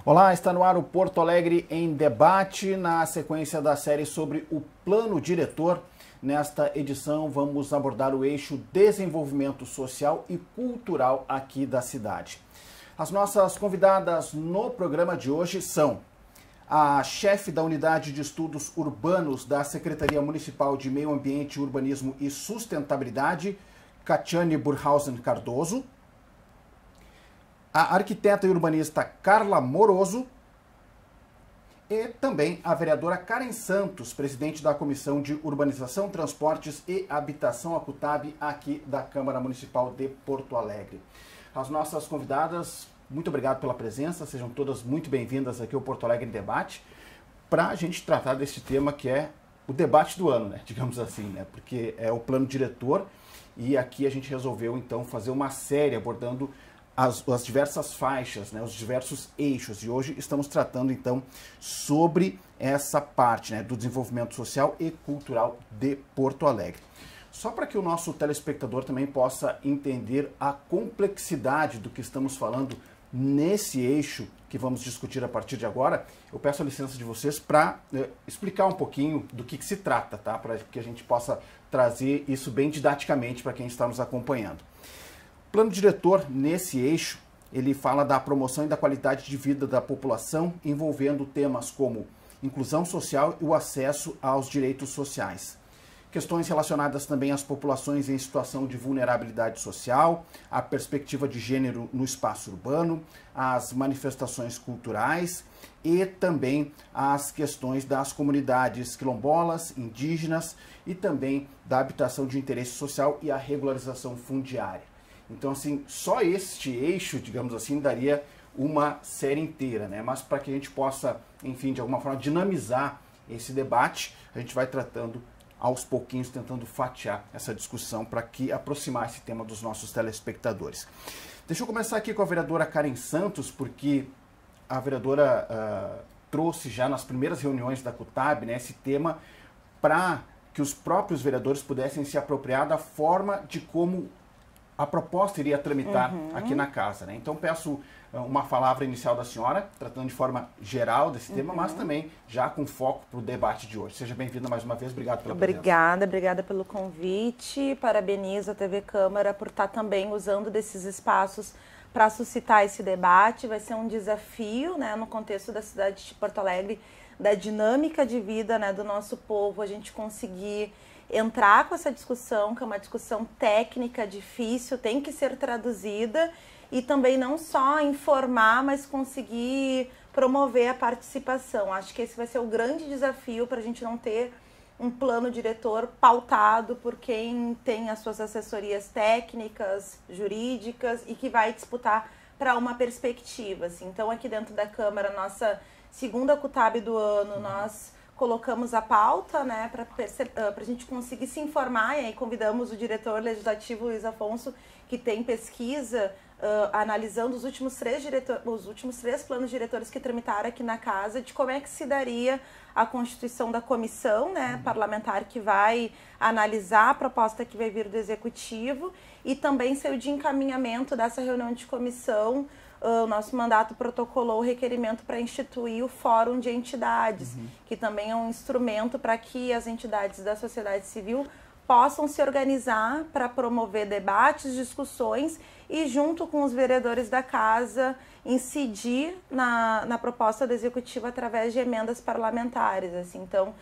Olá, está no ar o Porto Alegre em Debate, na sequência da série sobre o Plano Diretor. Nesta edição vamos abordar o eixo desenvolvimento social e cultural aqui da cidade. As nossas convidadas no programa de hoje são a chefe da Unidade de Estudos Urbanos da Secretaria Municipal de Meio Ambiente, Urbanismo e Sustentabilidade, Catiane Burhausen Cardoso, a arquiteta e urbanista Carla Moroso e também a vereadora Karen Santos, presidente da Comissão de Urbanização, Transportes e Habitação, a CUTAB, aqui da Câmara Municipal de Porto Alegre. As nossas convidadas, muito obrigado pela presença, sejam todas muito bem-vindas aqui ao Porto Alegre em Debate, para a gente tratar desse tema que é o debate do ano, né, digamos assim, né, porque é o plano diretor e aqui a gente resolveu então fazer uma série abordando as diversas faixas, né, os diversos eixos, e hoje estamos tratando então sobre essa parte, né, do desenvolvimento social e cultural de Porto Alegre. Só para que o nosso telespectador também possa entender a complexidade do que estamos falando nesse eixo que vamos discutir a partir de agora, eu peço a licença de vocês para explicar um pouquinho do que se trata, tá? Para que a gente possa trazer isso bem didaticamente para quem está nos acompanhando. O plano diretor, nesse eixo, ele fala da promoção e da qualidade de vida da população, envolvendo temas como inclusão social e o acesso aos direitos sociais. Questões relacionadas também às populações em situação de vulnerabilidade social, a perspectiva de gênero no espaço urbano, as manifestações culturais e também as questões das comunidades quilombolas, indígenas e também da habitação de interesse social e a regularização fundiária. Então, assim, só este eixo, digamos assim, daria uma série inteira, né? Mas para que a gente possa, enfim, de alguma forma dinamizar esse debate, a gente vai tratando aos pouquinhos, tentando fatiar essa discussão para que aproximar esse tema dos nossos telespectadores. Deixa eu começar aqui com a vereadora Karen Santos, porque a vereadora trouxe já nas primeiras reuniões da CUTAB, né, esse tema para que os próprios vereadores pudessem se apropriar da forma de como a proposta iria tramitar aqui na casa, né? Então peço uma palavra inicial da senhora, tratando de forma geral desse tema, mas também já com foco para o debate de hoje. Seja bem-vinda mais uma vez, obrigado pela presença. Obrigada pelo convite, parabenizo a TV Câmara por estar também usando desses espaços para suscitar esse debate. Vai ser um desafio, né, no contexto da cidade de Porto Alegre, da dinâmica de vida, né, do nosso povo, a gente conseguir entrar com essa discussão, que é uma discussão técnica, difícil, tem que ser traduzida e também não só informar, mas conseguir promover a participação. Acho que esse vai ser o grande desafio para a gente não ter um plano diretor pautado por quem tem as suas assessorias técnicas, jurídicas e que vai disputar para uma perspectiva, assim. Então, aqui dentro da Câmara, nossa segunda CUTAB do ano, nós colocamos a pauta, né, para a gente conseguir se informar, e aí convidamos o diretor legislativo Luiz Afonso, que tem pesquisa analisando os últimos três planos diretores que tramitaram aqui na casa, de como é que se daria a constituição da comissão, né, parlamentar que vai analisar a proposta que vai vir do Executivo, e também saiu de encaminhamento dessa reunião de comissão. O nosso mandato protocolou o requerimento para instituir o Fórum de Entidades, que também é um instrumento para que as entidades da sociedade civil possam se organizar para promover debates, discussões e, junto com os vereadores da casa, incidir na proposta do Executivo através de emendas parlamentares. Assim. Então,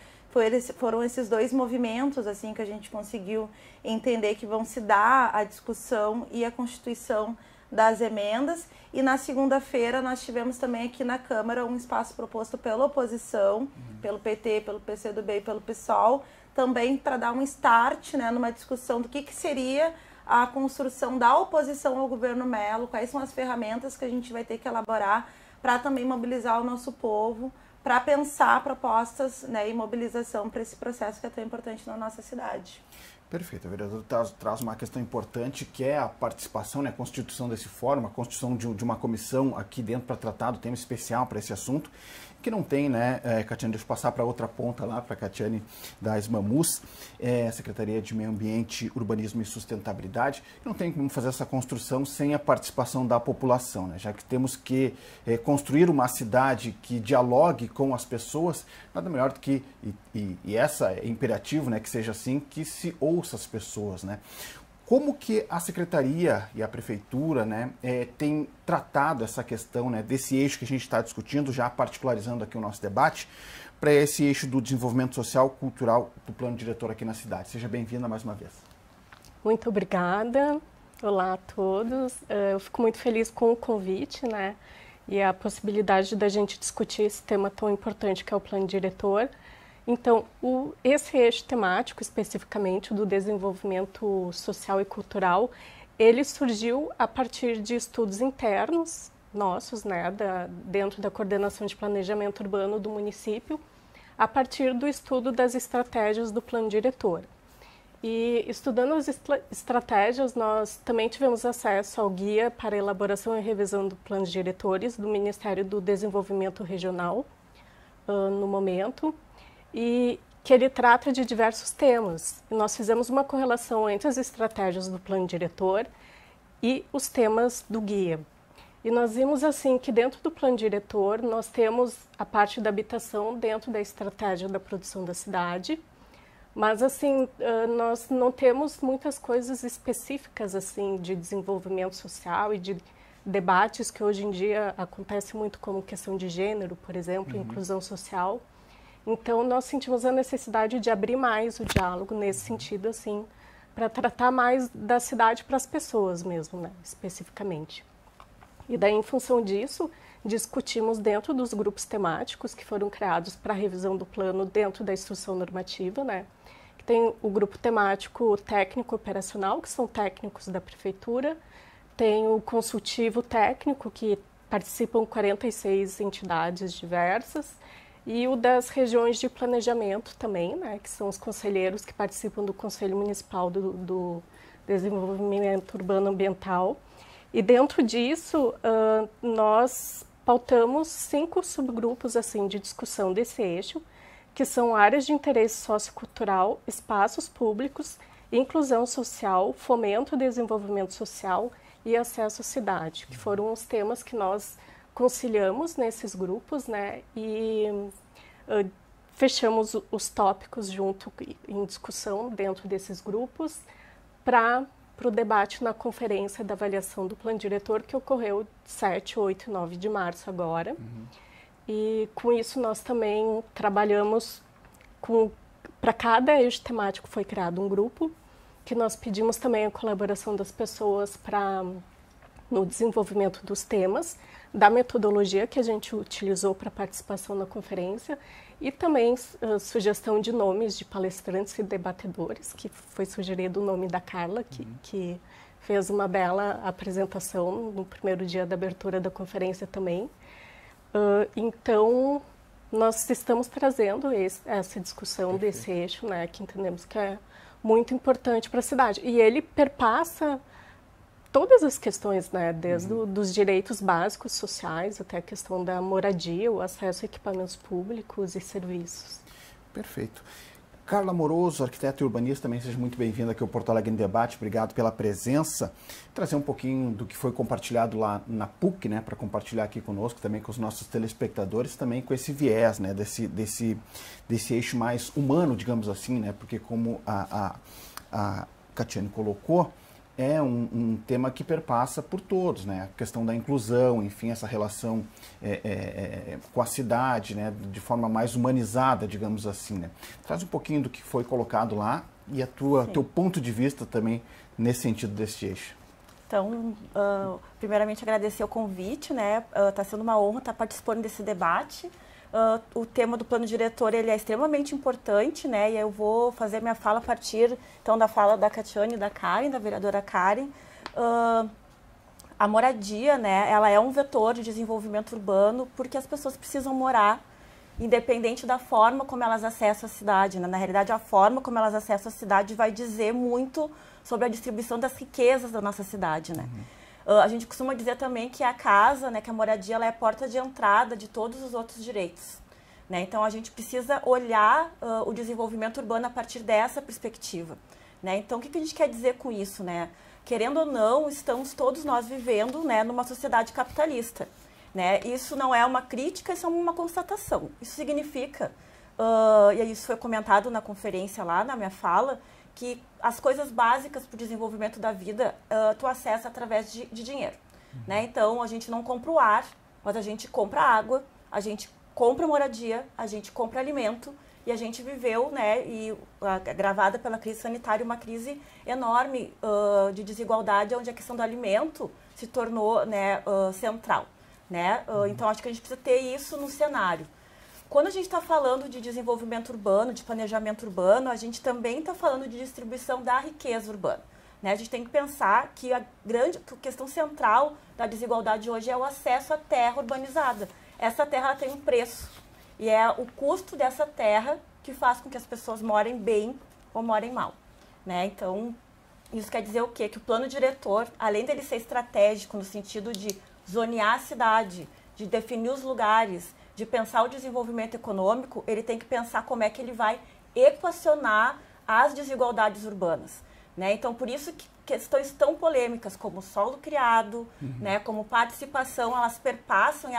foram esses dois movimentos assim, que a gente conseguiu entender que vão se dar a discussão e a constituição das emendas. E na segunda-feira nós tivemos também aqui na Câmara um espaço proposto pela oposição, pelo PT, pelo PCdoB e pelo PSOL, também para dar um start, né, numa discussão do que seria a construção da oposição ao governo Mello, quais são as ferramentas que a gente vai ter que elaborar para também mobilizar o nosso povo, para pensar propostas, né, e mobilização para esse processo que é tão importante na nossa cidade. Perfeito. O vereador traz uma questão importante, que é a participação, né, a constituição desse fórum, a constituição de uma comissão aqui dentro para tratar do tema especial para esse assunto, que não tem, né, Catiane, deixa eu passar para outra ponta lá, para a Catiane da SMAMUS, Secretaria de Meio Ambiente, Urbanismo e Sustentabilidade, não tem como fazer essa construção sem a participação da população, né, já que temos que construir uma cidade que dialogue com as pessoas, nada melhor do que, e essa é imperativo, né, que seja assim, que se ouça as pessoas, né. Como que a Secretaria e a Prefeitura, né, tem tratado essa questão, né, desse eixo que a gente está discutindo, já particularizando aqui o nosso debate, para esse eixo do desenvolvimento social, cultural do plano diretor aqui na cidade? Seja bem-vinda mais uma vez. Muito obrigada. Olá a todos. Eu fico muito feliz com o convite, né, e a possibilidade da gente discutir esse tema tão importante que é o plano diretor. Então, esse eixo temático, especificamente do desenvolvimento social e cultural, ele surgiu a partir de estudos internos nossos, né, dentro da coordenação de planejamento urbano do município, a partir do estudo das estratégias do plano diretor. E estudando as estratégias, nós também tivemos acesso ao guia para elaboração e revisão do planos diretores do Ministério do Desenvolvimento Regional, no momento, e que ele trata de diversos temas. E nós fizemos uma correlação entre as estratégias do plano diretor e os temas do guia. E nós vimos assim que dentro do plano diretor nós temos a parte da habitação dentro da estratégia da produção da cidade, mas assim nós não temos muitas coisas específicas assim de desenvolvimento social e de debates que hoje em dia acontecem muito, como questão de gênero, por exemplo, inclusão social. Então, nós sentimos a necessidade de abrir mais o diálogo nesse sentido, assim, para tratar mais da cidade para as pessoas mesmo, né, especificamente. E daí, em função disso, discutimos dentro dos grupos temáticos que foram criados para a revisão do plano dentro da instrução normativa, né, que tem o grupo temático técnico operacional, que são técnicos da prefeitura, tem o consultivo técnico, que participam 46 entidades diversas, e o das regiões de planejamento também, né, que são os conselheiros que participam do Conselho Municipal do Desenvolvimento Urbano Ambiental. E dentro disso, nós pautamos 5 subgrupos assim, de discussão desse eixo, que são áreas de interesse sociocultural, espaços públicos, inclusão social, fomento e desenvolvimento social e acesso à cidade, que foram os temas que nós conciliamos nesses grupos, né, e fechamos os tópicos junto em discussão dentro desses grupos para o debate na conferência da avaliação do plano diretor que ocorreu 7, 8 e 9 de março agora. E com isso nós também trabalhamos para cada eixo temático foi criado um grupo, que nós pedimos também a colaboração das pessoas no desenvolvimento dos temas, da metodologia que a gente utilizou para participação na conferência e também sugestão de nomes de palestrantes e debatedores, que foi sugerido o nome da Carla, que fez uma bela apresentação no primeiro dia da abertura da conferência também. Então, nós estamos trazendo essa discussão desse eixo, né, que entendemos que é muito importante para a cidade. E ele perpassa todas as questões, né, desde dos direitos básicos sociais até a questão da moradia, o acesso a equipamentos públicos e serviços. Perfeito. Carla Moroso, arquiteta e urbanista, também seja muito bem-vinda aqui ao Porto Alegre em Debate. Obrigado pela presença. Trazer um pouquinho do que foi compartilhado lá na PUC, né, para compartilhar aqui conosco, também com os nossos telespectadores, também com esse viés, né, desse eixo mais humano, digamos assim, né, porque como a Catiane colocou, é um tema que perpassa por todos, né? A questão da inclusão, enfim, essa relação com a cidade, né? De forma mais humanizada, digamos assim, né? Traz um pouquinho do que foi colocado lá e teu ponto de vista também nesse sentido desse eixo. Então, primeiramente agradecer o convite, né? Está sendo uma honra estar participando desse debate. O tema do plano diretor ele é extremamente importante, né? E eu vou fazer minha fala a partir então da fala da Catiane e da Karen, da vereadora Karen. A moradia, né? Ela é um vetor de desenvolvimento urbano porque as pessoas precisam morar independente da forma como elas acessam a cidade, né? Na realidade, a forma como elas acessam a cidade vai dizer muito sobre a distribuição das riquezas da nossa cidade, né? A gente costuma dizer também que a casa, né, que a moradia, ela é a porta de entrada de todos os outros direitos, né? Então, a gente precisa olhar o desenvolvimento urbano a partir dessa perspectiva, né? Então, o que a gente quer dizer com isso, né? Querendo ou não, estamos todos nós vivendo, né, numa sociedade capitalista, né? Isso não é uma crítica, isso é uma constatação. Isso significa, e isso foi comentado na conferência lá, na minha fala, que as coisas básicas para o desenvolvimento da vida tu acessa através de dinheiro, né? Então, a gente não compra o ar, mas a gente compra água, a gente compra moradia, a gente compra alimento, e a gente viveu, né, e agravada pela crise sanitária, uma crise enorme de desigualdade, onde a questão do alimento se tornou, né, central, né? Então, acho que a gente precisa ter isso no cenário. Quando a gente está falando de desenvolvimento urbano, de planejamento urbano, a gente também está falando de distribuição da riqueza urbana, né? A gente tem que pensar que a questão central da desigualdade hoje é o acesso à terra urbanizada. Essa terra ela tem um preço, e é o custo dessa terra que faz com que as pessoas morem bem ou morem mal, né? Então, isso quer dizer o quê? Que o plano diretor, além dele ser estratégico no sentido de zonear a cidade, de definir os lugares, de pensar o desenvolvimento econômico, ele tem que pensar como é que ele vai equacionar as desigualdades urbanas, né? Então, por isso que questões tão polêmicas como solo criado, né, como participação, elas perpassam,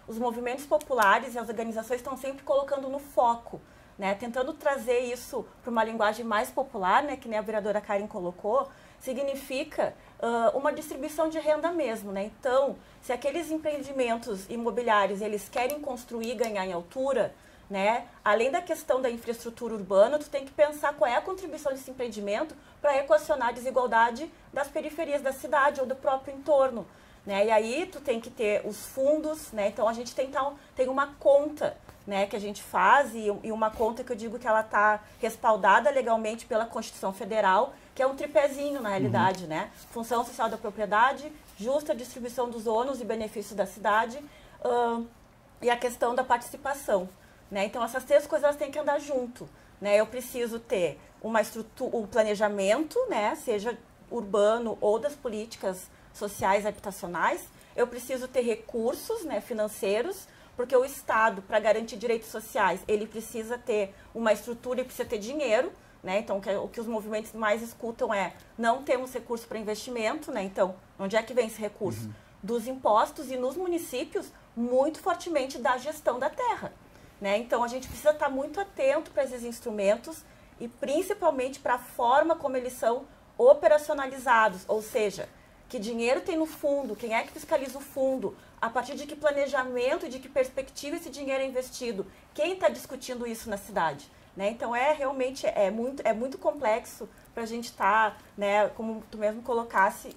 os movimentos populares e as organizações estão sempre colocando no foco, né, tentando trazer isso para uma linguagem mais popular, né, que nem a vereadora Karen colocou, significa uma distribuição de renda mesmo, né? Então, se aqueles empreendimentos imobiliários eles querem construir e ganhar em altura, né, além da questão da infraestrutura urbana, tu tem que pensar qual é a contribuição desse empreendimento para equacionar a desigualdade das periferias da cidade ou do próprio entorno, né? E aí tu tem que ter os fundos, né? Então a gente tem uma conta, né, que a gente faz e uma conta que eu digo que ela está respaldada legalmente pela Constituição Federal, que é um tripézinho na realidade, né? Função social da propriedade, justa distribuição dos ônus e benefícios da cidade e a questão da participação, né? Então essas três coisas elas têm que andar junto, né? Eu preciso ter uma estrutura, um planejamento, né, seja urbano ou das políticas sociais habitacionais. Eu preciso ter recursos, né, financeiros, porque o Estado, para garantir direitos sociais, ele precisa ter uma estrutura e precisa ter dinheiro, né? Então, o que os movimentos mais escutam é não temos recurso para investimento, né? Então, onde é que vem esse recurso? Dos impostos e nos municípios, muito fortemente da gestão da terra, né? Então, a gente precisa estar muito atento para esses instrumentos e principalmente para a forma como eles são operacionalizados, ou seja, que dinheiro tem no fundo, quem é que fiscaliza o fundo, a partir de que planejamento e de que perspectiva esse dinheiro é investido, quem está discutindo isso na cidade, né? Então, realmente muito complexo para a gente estar, né, como tu mesmo colocasse,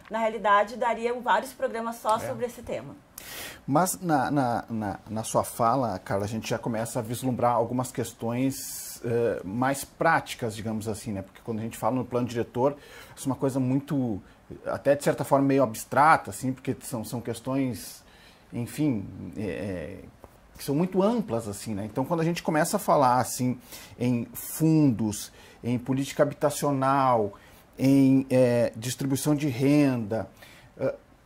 na realidade, dariam vários programas só sobre esse tema. Mas na sua fala, Carla, a gente já começa a vislumbrar algumas questões mais práticas, digamos assim, né? Porque quando a gente fala no plano diretor, isso é uma coisa muito, até de certa forma, meio abstrata, assim, porque são questões, enfim, que são muito amplas, assim, né? Então, quando a gente começa a falar, assim, em fundos, em política habitacional, em distribuição de renda,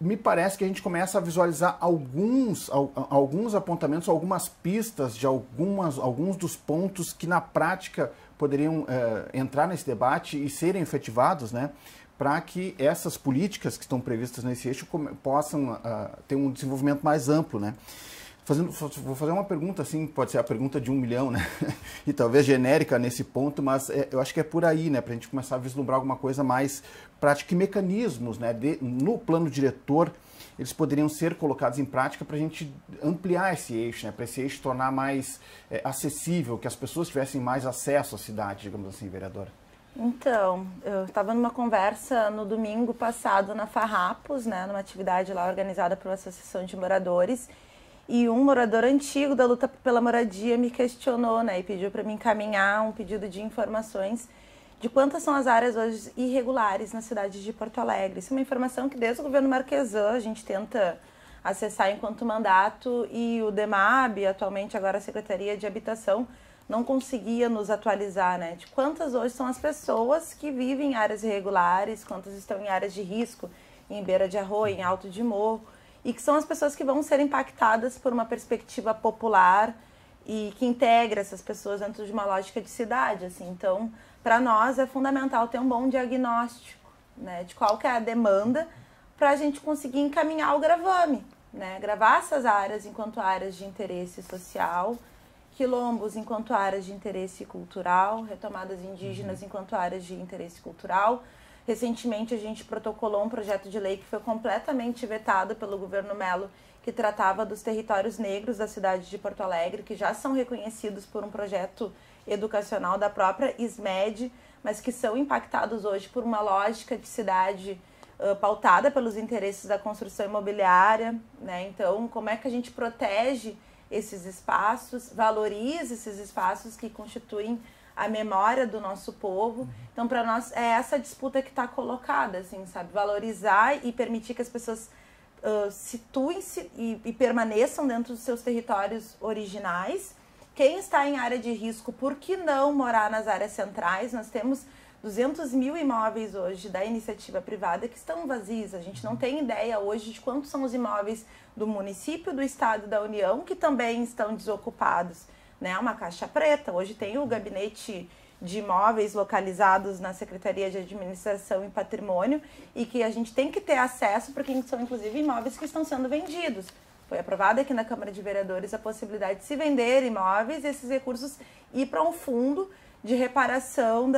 me parece que a gente começa a visualizar alguns apontamentos, algumas pistas de alguns dos pontos que na prática poderiam entrar nesse debate e serem efetivados, né, para que essas políticas que estão previstas nesse eixo possam ter um desenvolvimento mais amplo, né? Vou fazer uma pergunta, assim, pode ser a pergunta de 1 milhão, né? E talvez genérica nesse ponto, mas eu acho que é por aí, né? Para a gente começar a vislumbrar alguma coisa mais prática e mecanismos, né? No plano diretor, eles poderiam ser colocados em prática para a gente ampliar esse eixo, né? Para esse eixo tornar mais acessível, que as pessoas tivessem mais acesso à cidade, digamos assim, vereadora. Então, eu estava numa conversa no domingo passado na Farrapos, né? Numa atividade lá organizada por uma associação de moradores. E um morador antigo da luta pela moradia me questionou, né, e pediu para me encaminhar um pedido de informações de quantas são as áreas hoje irregulares na cidade de Porto Alegre. Isso é uma informação que desde o governo Marquesan a gente tenta acessar enquanto mandato, e o DEMAB, atualmente agora a Secretaria de Habitação, não conseguia nos atualizar, né, de quantas hoje são as pessoas que vivem em áreas irregulares, quantas estão em áreas de risco, em beira de arroio, em alto de morro, e que são as pessoas que vão ser impactadas por uma perspectiva popular e que integra essas pessoas dentro de uma lógica de cidade, assim. Então, para nós é fundamental ter um bom diagnóstico, né, de qual que é a demanda para a gente conseguir encaminhar o gravame, né, gravar essas áreas enquanto áreas de interesse social, quilombos enquanto áreas de interesse cultural, retomadas indígenas enquanto áreas de interesse cultural. Recentemente a gente protocolou um projeto de lei que foi completamente vetado pelo governo Mello, que tratava dos territórios negros da cidade de Porto Alegre, que já são reconhecidos por um projeto educacional da própria SMED, mas que são impactados hoje por uma lógica de cidade pautada pelos interesses da construção imobiliária, né? Então, como é que a gente protege esses espaços, valoriza esses espaços que constituem a memória do nosso povo? Então, para nós, é essa disputa que está colocada, assim, sabe? Valorizar e permitir que as pessoas situem-se e permaneçam dentro dos seus territórios originais. Quem está em área de risco, por que não morar nas áreas centrais? Nós temos 200 mil imóveis hoje da iniciativa privada que estão vazios. A gente não tem ideia hoje de quantos são os imóveis do município, do estado e da União que também estão desocupados, né? Uma caixa preta. Hoje tem o gabinete de imóveis localizados na Secretaria de Administração e Patrimônio e que a gente tem que ter acesso, porque são inclusive imóveis que estão sendo vendidos. Foi aprovada aqui na Câmara de Vereadores a possibilidade de se vender imóveis e esses recursos ir para um fundo de reparação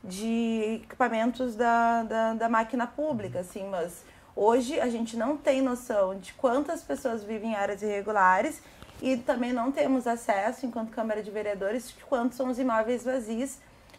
de equipamentos da máquina pública, assim, mas hoje a gente não tem noção de quantas pessoas vivem em áreas irregulares e também não temos acesso, enquanto Câmara de Vereadores, de quantos são os imóveis vazios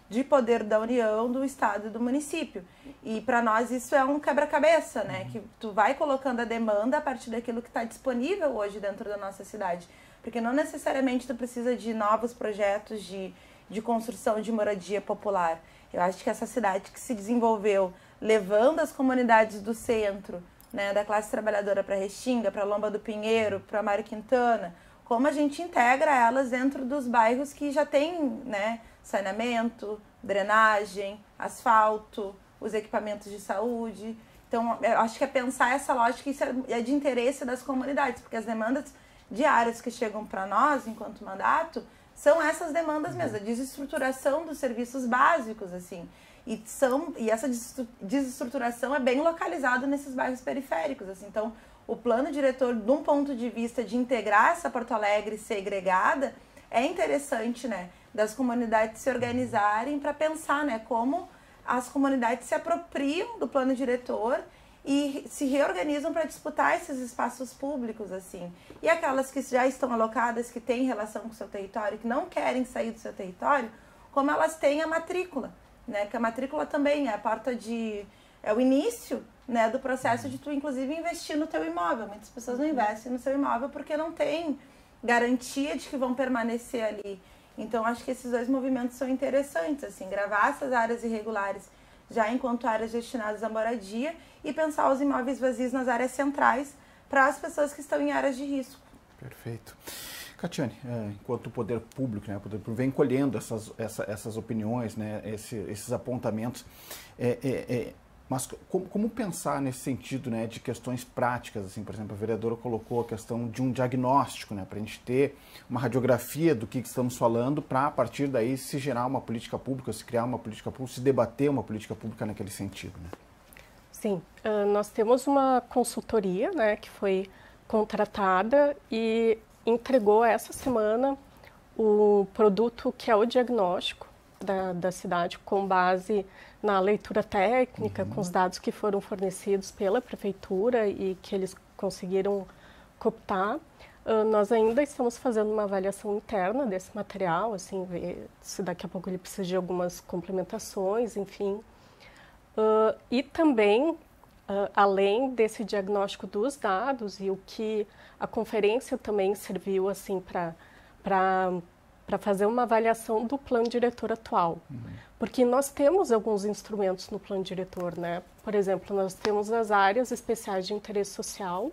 de poder da União, do Estado e do município. E para nós isso é um quebra-cabeça, né? Que tu vai colocando a demanda a partir daquilo que está disponível hoje dentro da nossa cidade. Porque não necessariamente tu precisa de novos projetos de construção de moradia popular. Eu acho que essa cidade que se desenvolveu levando as comunidades do centro, né, da classe trabalhadora para Restinga, para Lomba do Pinheiro, para Mário Quintana, como a gente integra elas dentro dos bairros que já tem, né, saneamento, drenagem, asfalto, os equipamentos de saúde. Então, eu acho que é pensar essa lógica, isso é de interesse das comunidades, porque as demandas diárias que chegam para nós, enquanto mandato, são essas demandas mesmo, a desestruturação dos serviços básicos, assim. E essa desestruturação é bem localizada nesses bairros periféricos, assim. Então, o plano diretor, de um ponto de vista de integrar essa Porto Alegre segregada, é interessante, né, das comunidades se organizarem para pensar, né, como as comunidades se apropriam do plano diretor e se reorganizam para disputar esses espaços públicos, assim. E aquelas que já estão alocadas, que têm relação com o seu território, que não querem sair do seu território, como elas têm a matrícula, né? Que a matrícula também é a porta é o início, né, do processo de tu, inclusive, investir no teu imóvel. Muitas pessoas não investem no seu imóvel porque não tem garantia de que vão permanecer ali. Então, acho que esses dois movimentos são interessantes, assim, gravar essas áreas irregulares já enquanto áreas destinadas à moradia e pensar os imóveis vazios nas áreas centrais para as pessoas que estão em áreas de risco. Perfeito. Catiane, enquanto o poder público, né, o poder público vem colhendo essas opiniões, né, esses apontamentos, mas como pensar nesse sentido, né, de questões práticas, assim, por exemplo, a vereadora colocou a questão de um diagnóstico, né, para a gente ter uma radiografia do que estamos falando, para a partir daí se gerar uma política pública, se criar uma política pública, se debater uma política pública naquele sentido, né? Sim, nós temos uma consultoria, né, que foi contratada e entregou essa semana o produto que é o diagnóstico da cidade, com base na leitura técnica, com os dados que foram fornecidos pela prefeitura e que eles conseguiram cooptar. Nós ainda estamos fazendo uma avaliação interna desse material, assim, ver se daqui a pouco ele precisa de algumas complementações, enfim. E também, além desse diagnóstico dos dados, e o que a conferência também serviu assim, para fazer uma avaliação do plano diretor atual. Porque nós temos alguns instrumentos no plano diretor, né? Por exemplo, nós temos as áreas especiais de interesse social,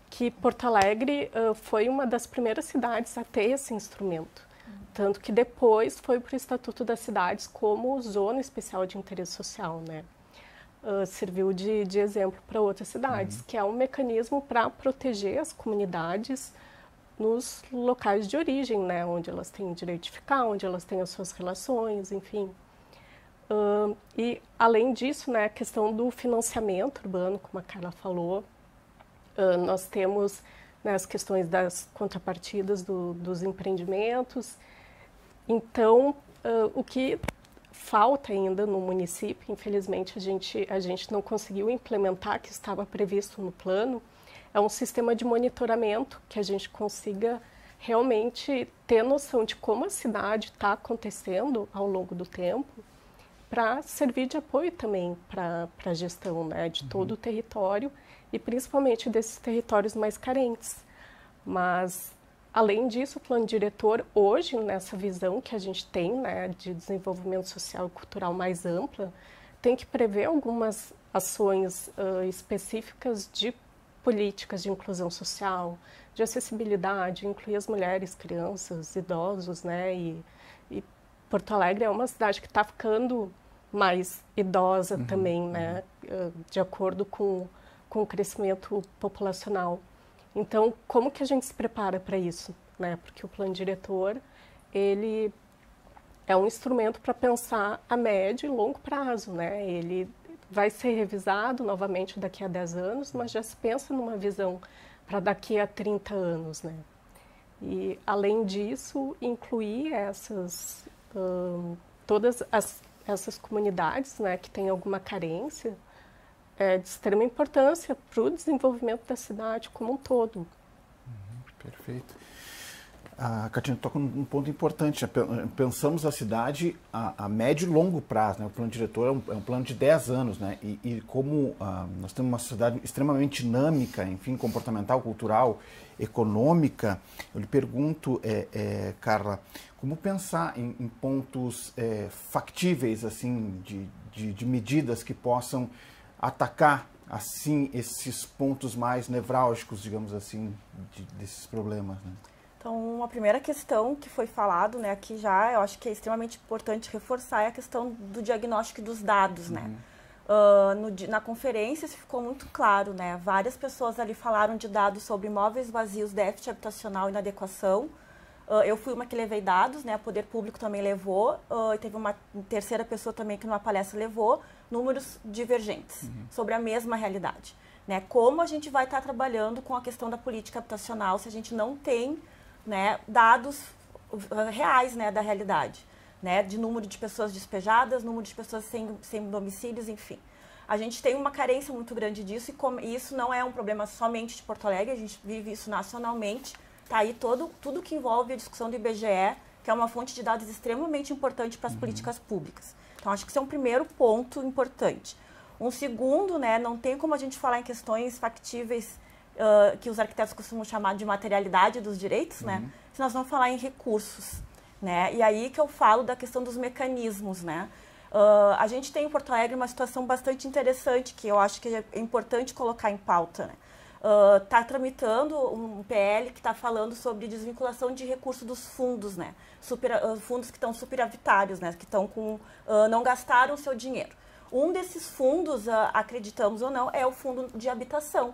que Porto Alegre foi uma das primeiras cidades a ter esse instrumento. Tanto que depois foi para o Estatuto das Cidades como Zona Especial de Interesse Social, né? Serviu de exemplo para outras cidades, que é um mecanismo para proteger as comunidades nos locais de origem, né? Onde elas têm direito de ficar, onde elas têm as suas relações, enfim. E, além disso, né, a questão do financiamento urbano, como a Carla falou, nós temos, né, as questões das contrapartidas dos empreendimentos. Então, o que falta ainda no município, infelizmente a gente não conseguiu implementar, que estava previsto no plano, é um sistema de monitoramento que a gente consiga realmente ter noção de como a cidade está acontecendo ao longo do tempo, para servir de apoio também para a gestão, né, de todo o território e principalmente desses territórios mais carentes. Mas, além disso, o plano diretor, hoje, nessa visão que a gente tem, né, de desenvolvimento social e cultural mais ampla, tem que prever algumas ações específicas de políticas de inclusão social, de acessibilidade, incluir as mulheres, crianças, idosos, né, e Porto Alegre é uma cidade que está ficando mais idosa também, né, de acordo com o crescimento populacional. Então, como que a gente se prepara para isso, né? Porque o plano diretor, ele é um instrumento para pensar a médio e longo prazo, né? Ele vai ser revisado novamente daqui a 10 anos, mas já se pensa numa visão para daqui a 30 anos, né? E, além disso, incluir todas essas comunidades, né, que têm alguma carência, é de extrema importância para o desenvolvimento da cidade como um todo. Perfeito. A Catina toca num ponto importante. Pensamos a cidade a médio e longo prazo, né? O plano diretor é um plano de 10 anos, né? E como nós temos uma sociedade extremamente dinâmica, enfim, comportamental, cultural, econômica, eu lhe pergunto, Carla, como pensar em pontos factíveis, assim, de medidas que possam atacar, assim, esses pontos mais nevrálgicos, digamos assim, desses problemas, né? Então, a primeira questão que foi falado, né, aqui já, eu acho que é extremamente importante reforçar, é a questão do diagnóstico dos dados, né? Na conferência isso ficou muito claro, né? Várias pessoas ali falaram de dados sobre imóveis vazios, déficit habitacional e inadequação. Eu fui uma que levei dados, né? O Poder Público também levou, e teve uma terceira pessoa também que numa palestra levou números divergentes sobre a mesma realidade, né? Como a gente vai estar trabalhando com a questão da política habitacional se a gente não tem, né, dados reais, né, da realidade, né, de número de pessoas despejadas, número de pessoas sem domicílios, enfim. A gente tem uma carência muito grande disso e isso não é um problema somente de Porto Alegre, a gente vive isso nacionalmente. Está aí tudo que envolve a discussão do IBGE, que é uma fonte de dados extremamente importante para as políticas públicas. Então, acho que esse é um primeiro ponto importante. Um segundo, né, não tem como a gente falar em questões factíveis que os arquitetos costumam chamar de materialidade dos direitos, né, se nós vamos falar em recursos, né, e aí que eu falo da questão dos mecanismos, né. A gente tem em Porto Alegre uma situação bastante interessante que eu acho que é importante colocar em pauta, né. Está tramitando um PL que está falando sobre desvinculação de recursos dos fundos, né, fundos que estão superavitários, né, que estão não gastaram o seu dinheiro. Um desses fundos, acreditamos ou não, é o fundo de habitação.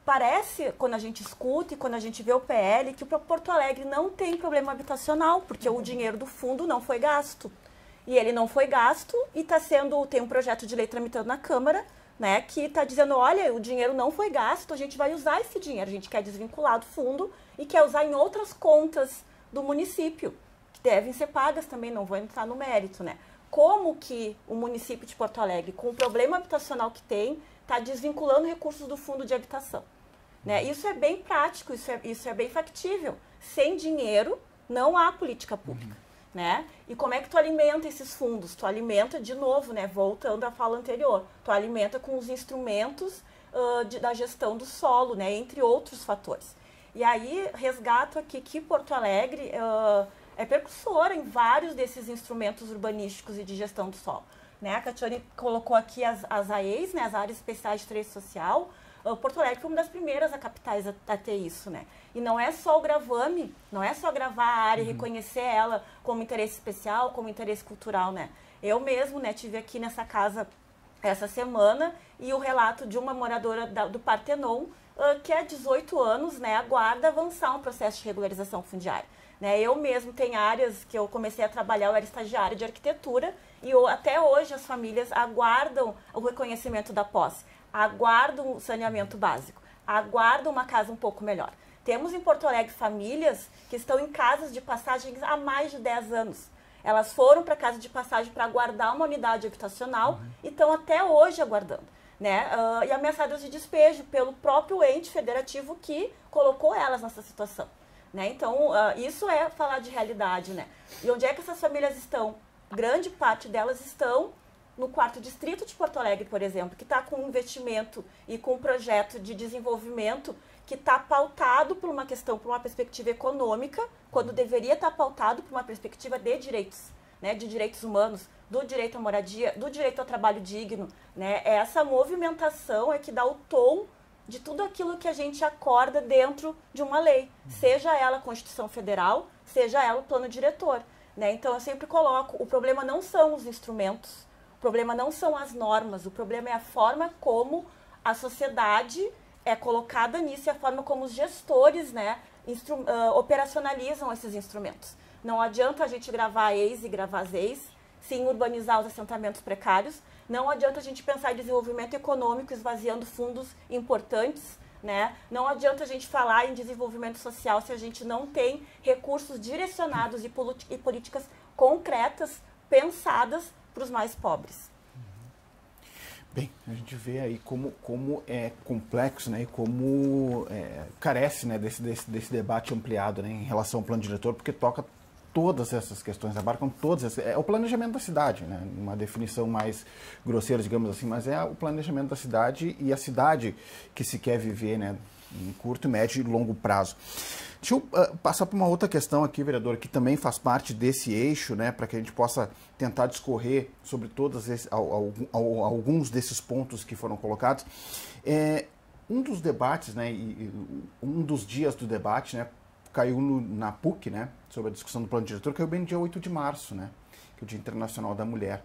Parece, quando a gente escuta e quando a gente vê o PL, que o Porto Alegre não tem problema habitacional, porque o dinheiro do fundo não foi gasto. E ele não foi gasto e tem um projeto de lei tramitando na Câmara, né, que está dizendo, olha, o dinheiro não foi gasto, a gente vai usar esse dinheiro, a gente quer desvincular do fundo e quer usar em outras contas do município, que devem ser pagas também, não vou entrar no mérito, né. Como que o município de Porto Alegre, com o problema habitacional que tem, está desvinculando recursos do fundo de habitação, né? Isso é bem prático, isso é bem factível. Sem dinheiro, não há política pública, né? E como é que tu alimenta esses fundos? Tu alimenta, de novo, né? Voltando à fala anterior, tu alimenta com os instrumentos da gestão do solo, né? Entre outros fatores. E aí, resgato aqui que Porto Alegre é precursora em vários desses instrumentos urbanísticos e de gestão do solo. Né? A Catiane colocou aqui as AEs, né, as áreas especiais de interesse social. Porto Alegre foi uma das primeiras capitais a ter isso, né? E não é só o Gravame, não é só gravar a área e reconhecer ela como interesse especial, como interesse cultural, né? Eu mesmo, né, tive aqui nessa casa essa semana e o relato de uma moradora do Partenon, que há 18 anos, né, aguarda avançar um processo de regularização fundiária. Né? Eu mesmo tenho áreas que eu comecei a trabalhar, eu era estagiária de arquitetura e até hoje as famílias aguardam o reconhecimento da posse, aguardam o saneamento básico, aguardam uma casa um pouco melhor. Temos em Porto Alegre famílias que estão em casas de passagem há mais de 10 anos. Elas foram para a casa de passagem para aguardar uma unidade habitacional e estão até hoje aguardando. Né? E ameaçadas de despejo pelo próprio ente federativo que colocou elas nessa situação. Né? Então, isso é falar de realidade. Né? E onde é que essas famílias estão? Grande parte delas estão no 4º Distrito de Porto Alegre, por exemplo, que está com um investimento e com um projeto de desenvolvimento que está pautado por uma questão, por uma perspectiva econômica, quando deveria estar pautado por uma perspectiva de direitos, né, de direitos humanos, do direito à moradia, do direito ao trabalho digno. Né? Essa movimentação é que dá o tom de tudo aquilo que a gente acorda dentro de uma lei, seja ela a Constituição Federal, seja ela o plano diretor. Né? Então, eu sempre coloco, o problema não são os instrumentos, o problema não são as normas, o problema é a forma como a sociedade é colocada nisso e a forma como os gestores, né, operacionalizam esses instrumentos. Não adianta a gente gravar ex e gravar ex, sim urbanizar os assentamentos precários, não adianta a gente pensar em desenvolvimento econômico esvaziando fundos importantes, né? Não adianta a gente falar em desenvolvimento social se a gente não tem recursos direcionados e políticas concretas, pensadas para os mais pobres. Bem, a gente vê aí como é complexo, né, e como carece, né, desse debate ampliado, né, em relação ao plano diretor, porque toca todas essas questões, abarcam todas essas, é o planejamento da cidade, né, uma definição mais grosseira, digamos assim, mas é o planejamento da cidade e a cidade que se quer viver, né, em curto, médio e longo prazo. Deixa eu passar para uma outra questão aqui, vereador, que também faz parte desse eixo, né, para que a gente possa tentar discorrer sobre todos alguns desses pontos que foram colocados. Um dos debates, né, um dos dias do debate, né, caiu na PUC, né, sobre a discussão do plano diretor, caiu bem no dia 8 de março, né, que é o Dia Internacional da Mulher.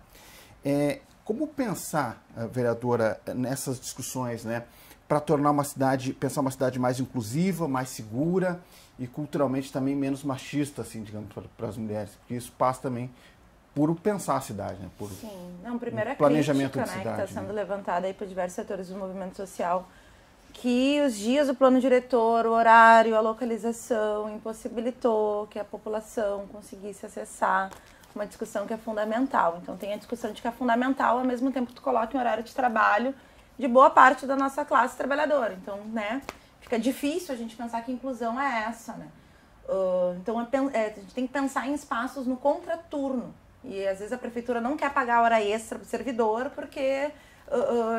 Como pensar, vereadora, nessas discussões, né, para tornar pensar uma cidade mais inclusiva, mais segura e culturalmente também menos machista, assim, digamos, para as mulheres, porque isso passa também por pensar a cidade, né, por primeiro planejamento crítica, de cidade, né, que está sendo levantada aí por diversos setores do movimento social, que os dias do plano diretor, o horário, a localização impossibilitou que a população conseguisse acessar uma discussão que é fundamental. Então tem a discussão de que é fundamental ao mesmo tempo que tu coloca em horário de trabalho de boa parte da nossa classe trabalhadora. Então, né, fica difícil a gente pensar que inclusão é essa, né? Então a gente tem que pensar em espaços no contraturno. E às vezes a prefeitura não quer pagar hora extra para o servidor porque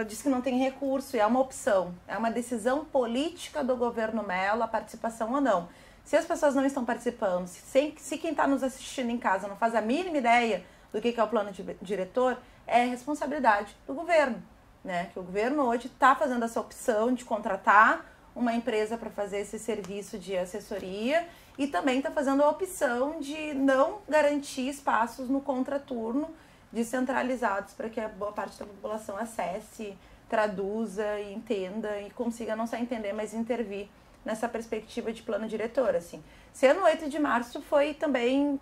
diz que não tem recurso, e é uma opção. É uma decisão política do governo Mello, a participação ou não. Se as pessoas não estão participando, se quem está nos assistindo em casa não faz a mínima ideia do que é o plano diretor, é responsabilidade do governo. Né? Que o governo hoje está fazendo essa opção de contratar uma empresa para fazer esse serviço de assessoria e também está fazendo a opção de não garantir espaços no contraturno descentralizados para que a boa parte da população acesse, traduza, entenda e consiga não só entender, mas intervir nessa perspectiva de plano diretor. Assim. Ser no 8 de março foi também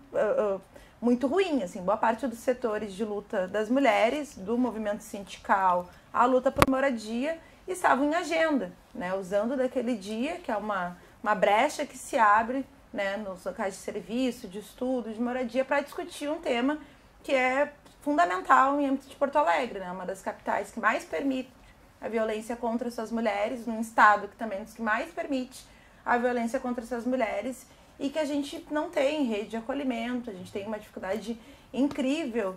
muito ruim, assim, boa parte dos setores de luta das mulheres, do movimento sindical, a luta por moradia, estavam em agenda, né, usando daquele dia, que é uma brecha que se abre, né, nos locais de serviço, de estudo, de moradia, para discutir um tema que é fundamental em âmbito de Porto Alegre, né, uma das capitais que mais permite a violência contra suas mulheres, num estado que também é um dos que mais permite a violência contra suas mulheres, e que a gente não tem rede de acolhimento, a gente tem uma dificuldade incrível